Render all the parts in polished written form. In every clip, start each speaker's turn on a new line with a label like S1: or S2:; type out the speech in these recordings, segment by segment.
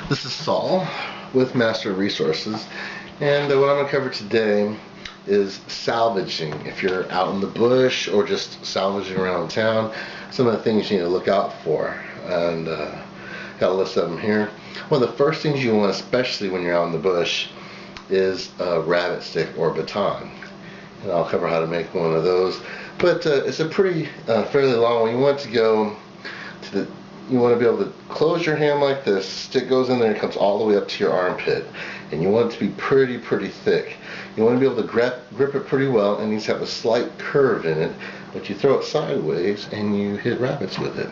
S1: This is Saul with Master Resources, and what I'm going to cover today is salvaging. If you're out in the bush or just salvaging around town, some of the things you need to look out for, and got a list of them here. One of the first things you want, especially when you're out in the bush, is a rabbit stick or baton, and I'll cover how to make one of those. But it's a pretty fairly long one. You want to go to the You want to be able to close your hand like this, stick goes in there and comes all the way up to your armpit, and you want it to be pretty thick. You want to be able to grip it pretty well, and it needs to have a slight curve in it, but you throw it sideways and you hit rabbits with it.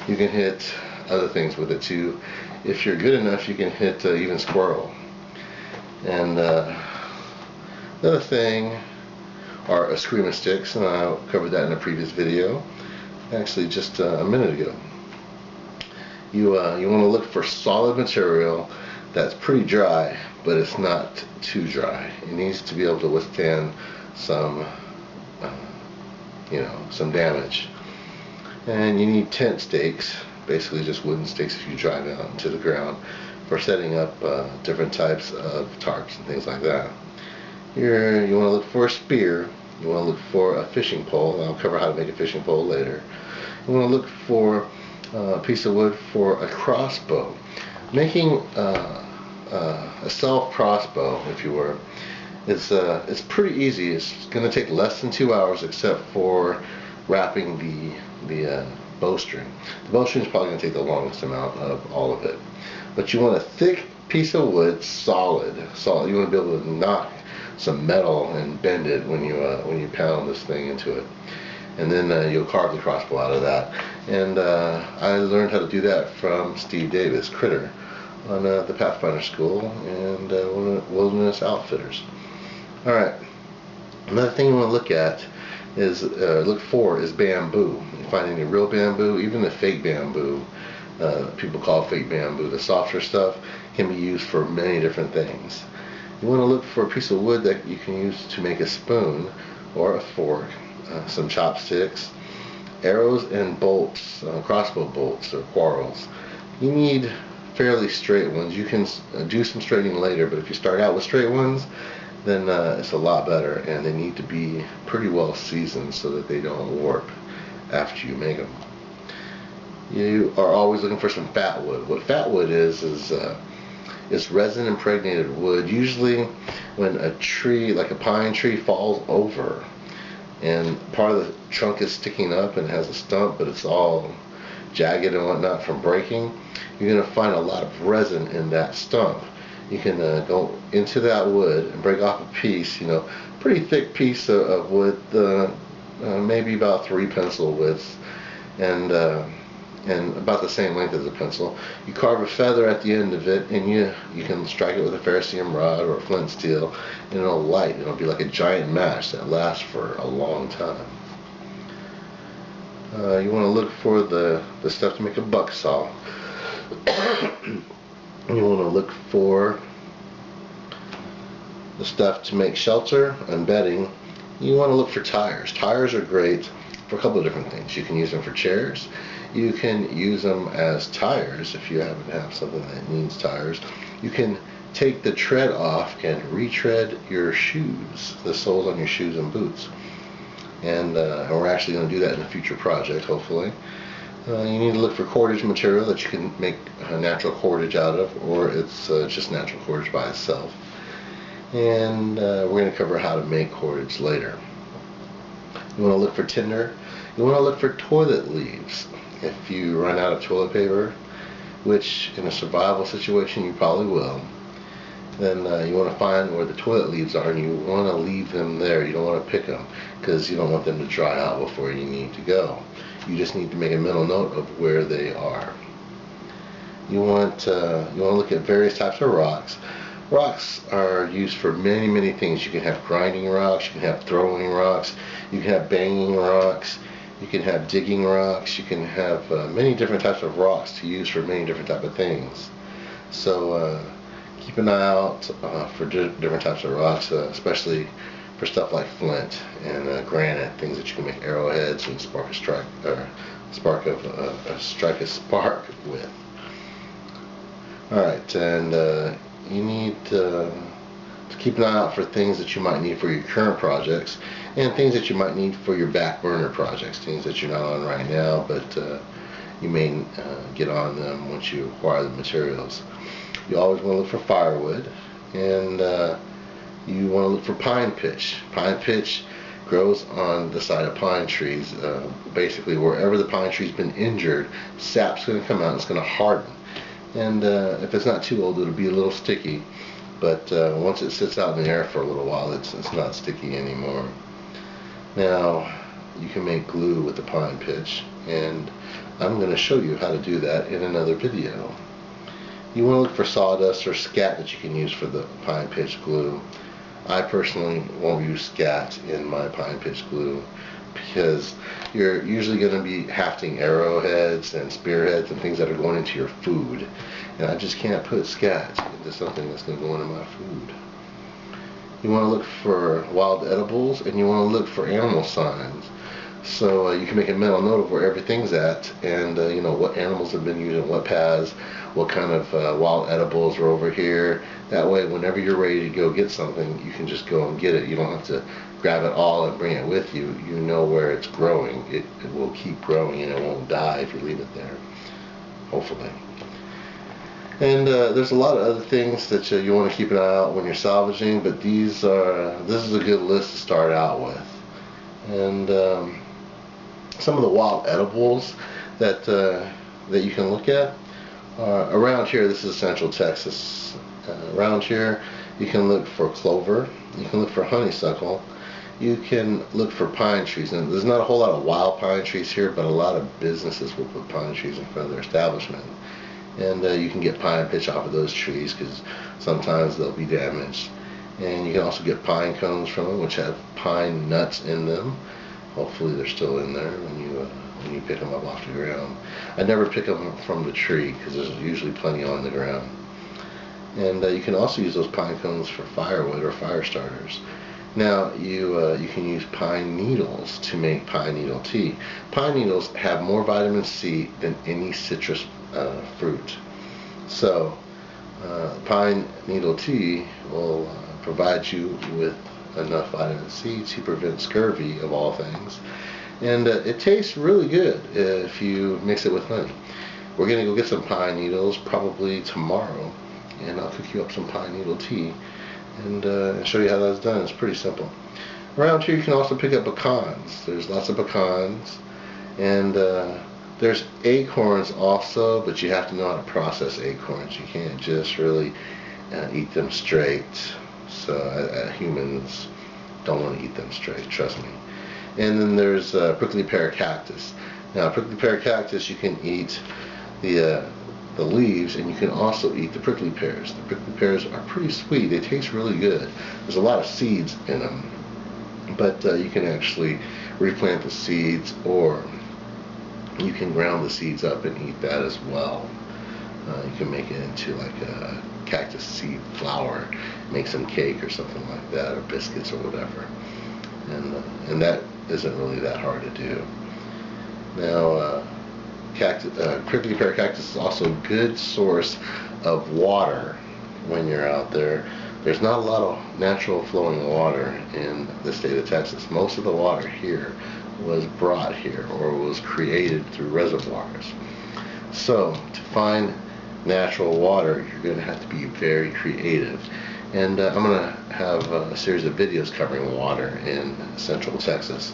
S1: You can hit other things with it too. If you're good enough, you can hit even squirrel. And another thing are screaming sticks, and I covered that in a previous video, actually just a minute ago. You want to look for solid material that's pretty dry, but it's not too dry. It needs to be able to withstand some, some damage. And you need tent stakes, basically just wooden stakes if you drive out into the ground, for setting up different types of tarps and things like that. Here, you want to look for a spear. You want to look for a fishing pole. I'll cover how to make a fishing pole later. You want to look for a piece of wood for a crossbow. Making a self crossbow, if you were, it's pretty easy. It's going to take less than 2 hours, except for wrapping the bowstring. The bowstring is probably going to take the longest amount of all of it. But you want a thick piece of wood, solid. You want to be able to knock some metal and bend it when you pound this thing into it. And then you'll carve the crossbow out of that. And I learned how to do that from Steve Davis, Critter, on the Pathfinder School and Wilderness Outfitters. Alright, another thing you want to look for is bamboo. You find any real bamboo, even the fake bamboo, people call fake bamboo, the softer stuff, can be used for many different things. You want to look for a piece of wood that you can use to make a spoon or a fork, some chopsticks, arrows and bolts, crossbow bolts or quarrels. You need fairly straight ones. You can do some straightening later, but if you start out with straight ones, then it's a lot better, and they need to be pretty well seasoned so that they don't warp after you make them. You are always looking for some fat wood. What fat wood is resin impregnated wood. Usually when a tree, like a pine tree, falls over and part of the trunk is sticking up and has a stump, but it's all jagged and whatnot from breaking, you're going to find a lot of resin in that stump. You can go into that wood and break off a piece, pretty thick piece of wood, maybe about 3 pencil widths, and about the same length as a pencil. You carve a feather at the end of it, and you can strike it with a ferrocerium rod or a flint steel, and it'll light. It'll be like a giant match that lasts for a long time. You want to look for the stuff to make a buck saw. You want to look for the stuff to make shelter and bedding. You want to look for tires. Tires are great for a couple of different things. You can use them for chairs. You can use them as tires if you happen to have something that needs tires. You can take the tread off and retread your shoes, the soles on your shoes and boots. And we're actually going to do that in a future project, hopefully. You need to look for cordage material that you can make natural cordage out of, or it's just natural cordage by itself. And we're going to cover how to make cordage later. You want to look for tinder. You want to look for toilet leaves. If you run out of toilet paper, which in a survival situation you probably will, then you want to find where the toilet leaves are, and you want to leave them there. You don't want to pick them, because you don't want them to dry out before you need to go. You just need to make a mental note of where they are. You want to look at various types of rocks. Rocks are used for many things. You can have grinding rocks, you can have throwing rocks, you can have banging rocks, you can have digging rocks, you can have many different types of rocks to use for many different types of things. So keep an eye out for different types of rocks, especially for stuff like flint and granite, things that you can make arrowheads and strike a spark with. Alright, and you need to keep an eye out for things that you might need for your current projects and things that you might need for your back burner projects, things that you're not on right now, but you may get on them once you acquire the materials. You always want to look for firewood, and you want to look for pine pitch. Pine pitch grows on the side of pine trees. Basically, wherever the pine tree's been injured, sap's going to come out and it's going to harden. And if it's not too old, it'll be a little sticky. But once it sits out in the air for a little while, it's not sticky anymore. Now, you can make glue with the pine pitch, and I'm going to show you how to do that in another video. You want to look for sawdust or scat that you can use for the pine pitch glue. I personally won't use scat in my pine pitch glue because you're usually going to be hafting arrowheads and spearheads and things that are going into your food, and I just can't put scat into something that's going to go into my food. You want to look for wild edibles, and you want to look for animal signs. So you can make a mental note of where everything's at, and you know what animals have been using what paths, what kind of wild edibles are over here. That way, whenever you're ready to go get something, you can just go and get it. You don't have to grab it all and bring it with you. You know where it's growing. It will keep growing, and it won't die if you leave it there, hopefully. And there's a lot of other things that you want to keep an eye out when you're salvaging, but this is a good list to start out with. And some of the wild edibles that you can look at around here. This is Central Texas. Around here, you can look for clover. You can look for honeysuckle. You can look for pine trees. And there's not a whole lot of wild pine trees here, but a lot of businesses will put pine trees in front of their establishment. And you can get pine pitch off of those trees because sometimes they'll be damaged. And you can also get pine cones from them, which have pine nuts in them. Hopefully they're still in there when you pick them up off the ground. I never pick them from the tree because there's usually plenty on the ground. And you can also use those pine cones for firewood or fire starters. Now you can use pine needles to make pine needle tea. Pine needles have more vitamin C than any citrus fruit. So pine needle tea will provide you with enough vitamin C to prevent scurvy, of all things. And it tastes really good if you mix it with honey. We're going to go get some pine needles probably tomorrow, and I'll cook you up some pine needle tea and show you how that's done. It's pretty simple. Around here you can also pick up pecans. There's lots of pecans, and there's acorns also, but you have to know how to process acorns. You can't just really eat them straight. So humans don't want to eat them straight, trust me. And then there's prickly pear cactus. Now, prickly pear cactus, you can eat the leaves, and you can also eat the prickly pears. The prickly pears are pretty sweet. They taste really good. There's a lot of seeds in them, but you can actually replant the seeds, or you can ground the seeds up and eat that as well. You can make it into like a cactus seed flour, make some cake or something like that, or biscuits or whatever. And that isn't really that hard to do. Now, prickly pear cactus is also a good source of water when you're out there. There's not a lot of natural flowing water in the state of Texas. Most of the water here was brought here or was created through reservoirs. So to find natural water, you're going to have to be very creative. And I'm going to have a series of videos covering water in Central Texas,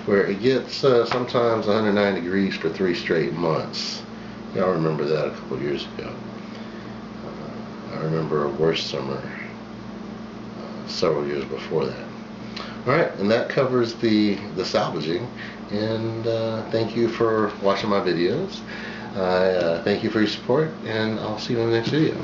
S1: where it gets sometimes 109 degrees for 3 straight months. Y'all remember that a couple years ago. I remember a worse summer several years before that. Alright, and that covers the salvaging. And thank you for watching my videos. I thank you for your support, and I'll see you in the next video.